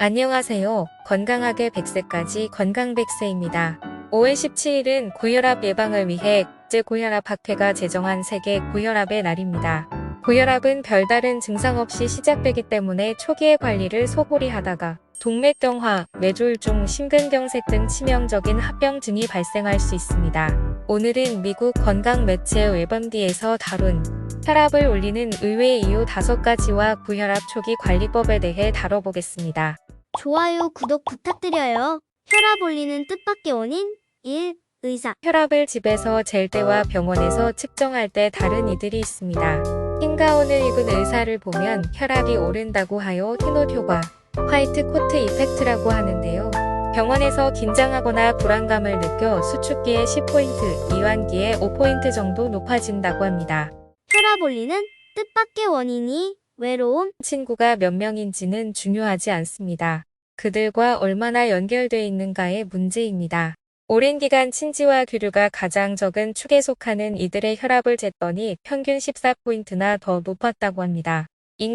안녕하세요. 건강하게 100세까지 건강 100세입니다. 5월 17일은 고혈압 예방을 위해 국제고혈압학회가 제정한 세계 고혈압의 날입니다. 고혈압은 별다른 증상 없이 시작되기 때문에 초기의 관리를 소홀히 하다가 동맥경화, 뇌졸중, 심근경색 등 치명적인 합병증이 발생할 수 있습니다. 오늘은 미국 건강 매체 웨번디에서 다룬 혈압을 올리는 의외의 이유 5가지와 고혈압 초기 관리법에 대해 다뤄보겠습니다. 좋아요, 구독 부탁드려요. 혈압 올리는 뜻밖의 원인 1. 의사. 혈압을 집에서 잴 때와 병원에서 측정할 때 다른 이들이 있습니다. 흰 가운을 입은 의사를 보면 혈압이 오른다고 하여 흰옷 효과, 화이트 코트 이펙트라고 하는데요. 병원에서 긴장하거나 불안감을 느껴 수축기에 10포인트, 이완기에 5포인트 정도 높아진다고 합니다. 혈압 올리는 뜻밖의 원인이 외로움. 친구가 몇 명인지는 중요하지 않습니다. 그들과 얼마나 연결돼 있는가의 문제입니다. 오랜 기간 친지와 교류가 가장 적은 축에 속하는 이들의 혈압을 쟀더니 평균 14포인트나 더 높았다고 합니다.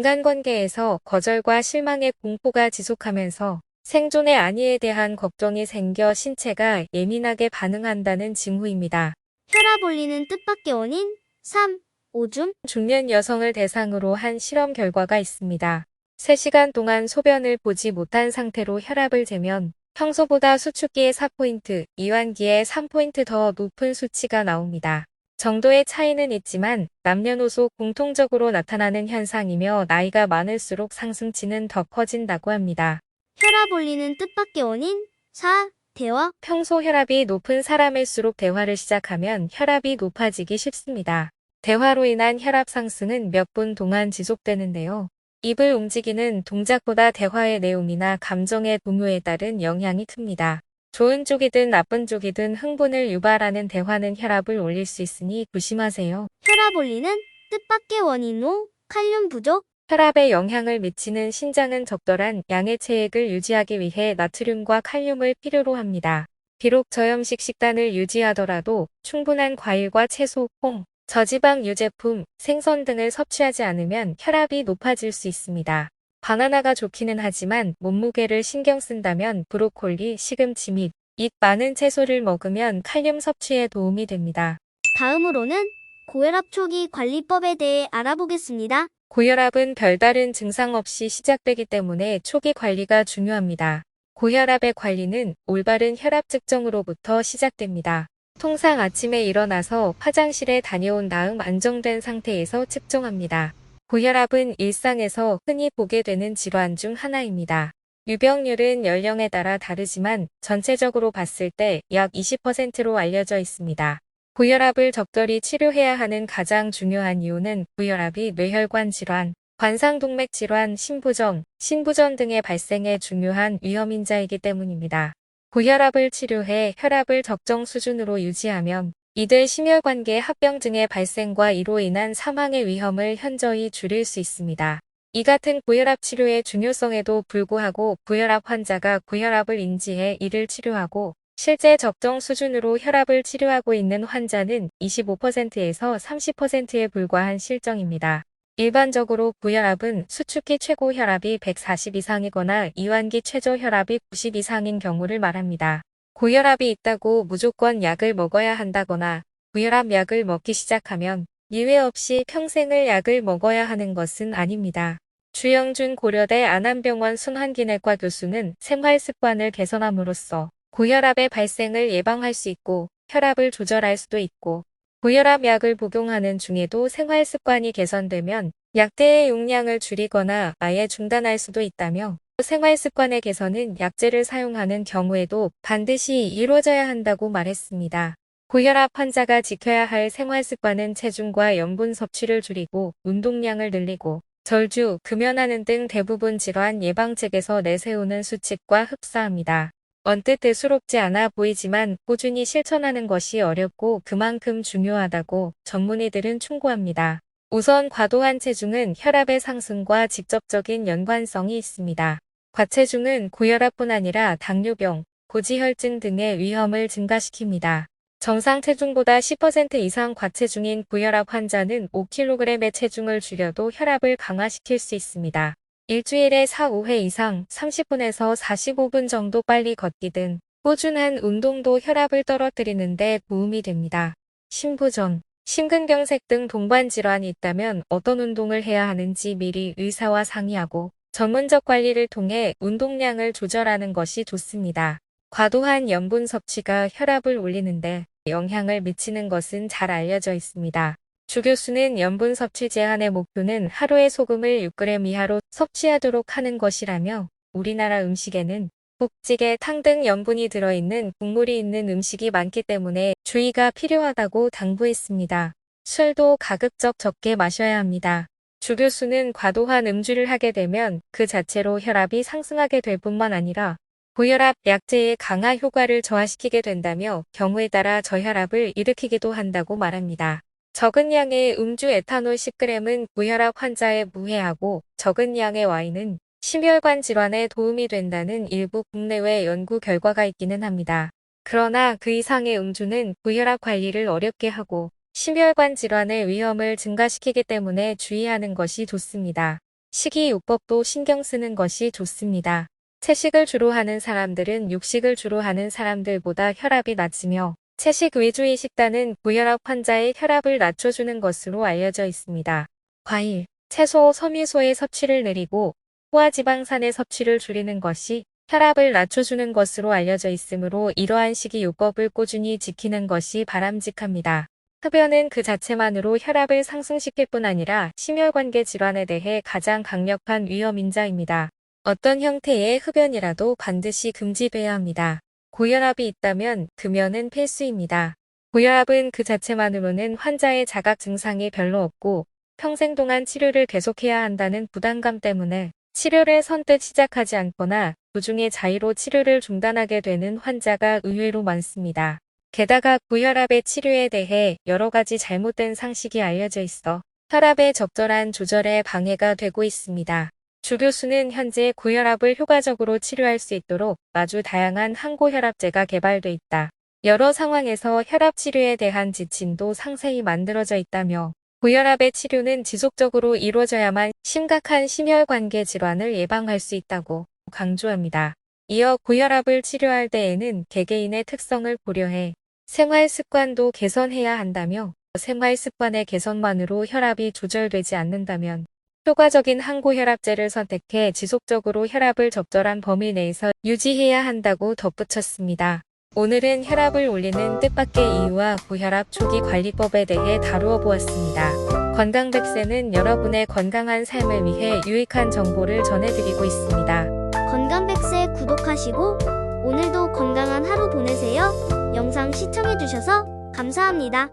인간관계에서 거절과 실망의 공포가 지속하면서 생존의 안위에 대한 걱정이 생겨 신체가 예민하게 반응한다는 징후입니다. 혈압 올리는 뜻밖의 원인 3. 오줌. 중년 여성을 대상으로 한 실험 결과가 있습니다. 3시간 동안 소변을 보지 못한 상태로 혈압을 재면 평소보다 수축기에 4포인트, 이완기에 3포인트 더 높은 수치가 나옵니다. 정도의 차이는 있지만 남녀노소 공통적으로 나타나는 현상이며 나이가 많을수록 상승치는 더 커진다고 합니다. 혈압 올리는 뜻밖의 원인 4. 대화. 평소 혈압이 높은 사람일수록 대화를 시작하면 혈압이 높아지기 쉽습니다. 대화로 인한 혈압 상승은 몇 분 동안 지속되는데요. 입을 움직이는 동작보다 대화의 내용이나 감정의 동요에 따른 영향이 큽니다. 좋은 쪽이든 나쁜 쪽이든 흥분을 유발하는 대화는 혈압을 올릴 수 있으니 조심하세요. 혈압 올리는 뜻밖의 원인 5. 칼륨 부족. 혈압에 영향을 미치는 신장은 적절한 양의 체액을 유지하기 위해 나트륨과 칼륨을 필요로 합니다. 비록 저염식 식단을 유지하더라도 충분한 과일과 채소, 콩, 저지방 유제품, 생선 등을 섭취하지 않으면 혈압이 높아질 수 있습니다. 바나나가 좋기는 하지만 몸무게를 신경 쓴다면 브로콜리, 시금치 및 잎 많은 채소를 먹으면 칼륨 섭취에 도움이 됩니다. 다음으로는 고혈압 초기 관리법에 대해 알아보겠습니다. 고혈압은 별다른 증상 없이 시작되기 때문에 초기 관리가 중요합니다. 고혈압의 관리는 올바른 혈압 측정으로부터 시작됩니다. 통상 아침에 일어나서 화장실에 다녀온 다음 안정된 상태에서 측정합니다. 고혈압은 일상에서 흔히 보게 되는 질환 중 하나입니다. 유병률은 연령에 따라 다르지만 전체적으로 봤을 때 약 20%로 알려져 있습니다. 고혈압을 적절히 치료해야 하는 가장 중요한 이유는 고혈압이 뇌혈관 질환, 관상동맥 질환, 신부전 등의 발생에 중요한 위험인자이기 때문입니다. 고혈압을 치료해 혈압을 적정 수준으로 유지하면 이들 심혈관계 합병증의 발생과 이로 인한 사망의 위험을 현저히 줄일 수 있습니다. 이 같은 고혈압 치료의 중요성에도 불구하고 고혈압 환자가 고혈압을 인지해 이를 치료하고 실제 적정 수준으로 혈압을 치료하고 있는 환자는 25%에서 30%에 불과한 실정입니다. 일반적으로 고혈압은 수축기 최고 혈압이 140 이상이거나 이완기 최저 혈압이 90 이상인 경우를 말합니다. 고혈압이 있다고 무조건 약을 먹어야 한다거나 고혈압 약을 먹기 시작하면 예외 없이 평생을 약을 먹어야 하는 것은 아닙니다. 주영준 고려대 안암병원 순환기내과 교수는 생활 습관을 개선함으로써 고혈압의 발생을 예방할 수 있고 혈압을 조절할 수도 있고 고혈압 약을 복용하는 중에도 생활 습관이 개선되면 약대의 용량을 줄이거나 아예 중단할 수도 있다며 생활 습관의 개선은 약제를 사용하는 경우에도 반드시 이루어져야 한다고 말했습니다. 고혈압 환자가 지켜야 할 생활 습관은 체중과 염분 섭취를 줄이고 운동량을 늘리고 절주, 금연하는 등 대부분 질환 예방책에서 내세우는 수칙과 흡사합니다. 언뜻 대수롭지 않아 보이지만 꾸준히 실천하는 것이 어렵고 그만큼 중요하다고 전문의들은 충고합니다. 우선 과도한 체중은 혈압의 상승과 직접적인 연관성이 있습니다. 과체중은 고혈압뿐 아니라 당뇨병, 고지혈증 등의 위험을 증가시킵니다. 정상 체중보다 10% 이상 과체중인 고혈압 환자는 5kg의 체중을 줄여도 혈압을 강화시킬 수 있습니다. 일주일에 4, 5회 이상 30분에서 45분 정도 빨리 걷기 등 꾸준한 운동도 혈압을 떨어뜨리는데 도움이 됩니다. 심부전, 심근경색 등 동반 질환이 있다면 어떤 운동을 해야 하는지 미리 의사와 상의하고 전문적 관리를 통해 운동량을 조절하는 것이 좋습니다. 과도한 염분 섭취가 혈압을 올리는데 영향을 미치는 것은 잘 알려져 있습니다. 주 교수는 염분 섭취 제한의 목표는 하루에 소금을 6g 이하로 섭취하도록 하는 것이라며 우리나라 음식에는 국찌개, 탕 등 염분이 들어있는 국물이 있는 음식이 많기 때문에 주의가 필요하다고 당부했습니다. 술도 가급적 적게 마셔야 합니다. 주 교수는 과도한 음주를 하게 되면 그 자체로 혈압이 상승하게 될 뿐만 아니라 고혈압 약제의 강화 효과를 저하시키게 된다며 경우에 따라 저혈압을 일으키기도 한다고 말합니다. 적은 양의 음주 에탄올 10g은 고혈압 환자에 무해하고 적은 양의 와인은 심혈관 질환에 도움이 된다는 일부 국내외 연구 결과가 있기는 합니다. 그러나 그 이상의 음주는 고혈압 관리를 어렵게 하고 심혈관 질환의 위험을 증가시키기 때문에 주의하는 것이 좋습니다. 식이요법도 신경 쓰는 것이 좋습니다. 채식을 주로 하는 사람들은 육식을 주로 하는 사람들보다 혈압이 낮으며 채식 위주의 식단은 고혈압 환자의 혈압을 낮춰주는 것으로 알려져 있습니다. 과일, 채소, 섬유소의 섭취를 늘리고 포화지방산의 섭취를 줄이는 것이 혈압을 낮춰주는 것으로 알려져 있으므로 이러한 식이요법을 꾸준히 지키는 것이 바람직합니다. 흡연은 그 자체만으로 혈압을 상승시킬 뿐 아니라 심혈관계 질환에 대해 가장 강력한 위험인자입니다. 어떤 형태의 흡연이라도 반드시 금지돼야 합니다. 고혈압이 있다면 금연은 필수입니다. 고혈압은 그 자체만으로는 환자의 자각 증상이 별로 없고 평생 동안 치료를 계속해야 한다는 부담감 때문에 치료를 선뜻 시작하지 않거나 도중에 자의로 치료를 중단하게 되는 환자가 의외로 많습니다. 게다가 고혈압의 치료에 대해 여러 가지 잘못된 상식이 알려져 있어 혈압의 적절한 조절에 방해가 되고 있습니다. 주 교수는 현재 고혈압을 효과적으로 치료할 수 있도록 아주 다양한 항고혈압제가 개발돼 있다. 여러 상황에서 혈압 치료에 대한 지침도 상세히 만들어져 있다며 고혈압의 치료는 지속적으로 이루어져야만 심각한 심혈관계 질환을 예방할 수 있다고 강조합니다. 이어 고혈압을 치료할 때에는 개개인의 특성을 고려해 생활 습관도 개선해야 한다며 생활 습관의 개선만으로 혈압이 조절되지 않는다면 효과적인 항고혈압제를 선택해 지속적으로 혈압을 적절한 범위 내에서 유지해야 한다고 덧붙였습니다. 오늘은 혈압을 올리는 뜻밖의 이유와 고혈압 초기 관리법에 대해 다루어 보았습니다. 건강100세는 여러분의 건강한 삶을 위해 유익한 정보를 전해드리고 있습니다. 건강100세 구독하시고 오늘도 건강한 하루 보내세요. 영상 시청해주셔서 감사합니다.